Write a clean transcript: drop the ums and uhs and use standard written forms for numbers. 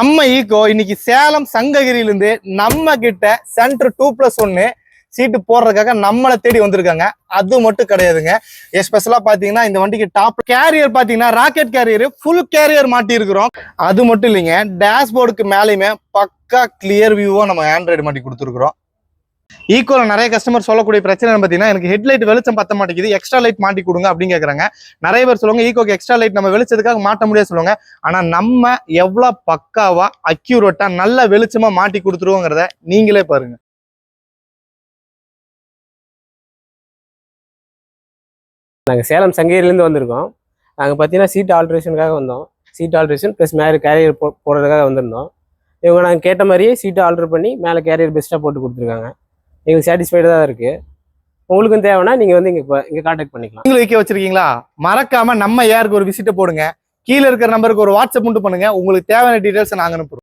நம்ம ஈகோ இன்னைக்கு சேலம் சங்ககிரியிலிருந்து நம்ம கிட்ட சென்டர் 2+1 சீட்டு போடுறதுக்காக நம்மளை தேடி வந்திருக்காங்க. அது மட்டும் கிடையாதுங்க. எஸ்பெஷலா பாத்தீங்கன்னா இந்த வண்டிக்கு டாப் கேரியர் பாத்தீங்கன்னா ராக்கெட் கேரியர் ஃபுல் கேரியர் மாட்டி இருக்கிறோம். அது மட்டும் இல்லைங்க, டேஷ்போர்டுக்கு மேலேயுமே பக்கா கிளியர் வியூவா நம்ம ஆண்ட்ராய்டு மாட்டி கொடுத்துருக்கிறோம். ஈக்குவல நிறைய கஸ்டமர் சொல்லக்கூடிய பிரச்சனை பாத்தீங்கன்னா, எனக்கு ஹெட்லைட் வெளிச்சம் பத்த மாட்டேங்குது, எக்ஸ்ட்ரா லைட் மாட்டி கொடுங்க அப்படின்னு கேக்குறாங்க. நிறைய பேர் சொல்லுவாங்க ஈகோக்கு எக்ஸ்ட்ரா லைட் நம்ம வெளிச்சத்துக்காக மாட்ட முடியாது சொல்லுவாங்க. ஆனா நம்ம எவ்வளவு பக்காவா அக்யூரேட்டா நல்ல வெளிச்சமா மாட்டி கொடுத்துருவோங்கிறத நீங்களே பாருங்க. நாங்கள் சேலம் சங்ககிரிலேருந்து வந்திருக்கோம். நாங்கள் பார்த்தீங்கன்னா சீட் ஆல்ட்ரேஷனுக்காக வந்தோம். சீட் ஆல்ட்ரேஷன் ப்ளஸ் மேலே கேரியர் போடுறதுக்காக வந்திருந்தோம். இவங்க நாங்கள் கேட்ட மாதிரியே சீட்டை ஆல்ட்ரு பண்ணி மேலே கேரியர் பெஸ்ட்டாக போட்டு கொடுத்துருக்காங்க. எங்களுக்கு சாட்டிஸ்ஃபைடாக தான் இருக்குது. உங்களுக்கும் தேவைன்னா நீங்கள் வந்து இங்கே கான்டாக்ட் பண்ணிக்கலாம். நீங்களும் வைக்க வச்சிருக்கீங்களா? மறக்காம நம்ம ஏருக்கு ஒரு விசிட்டை போடுங்க. கீழே இருக்கிற நம்பருக்கு ஒரு வாட்ஸ்அப் மட்டும் பண்ணுங்க. உங்களுக்கு தேவையான டீடைல்ஸ் நாங்கள் அனுப்புறோம்.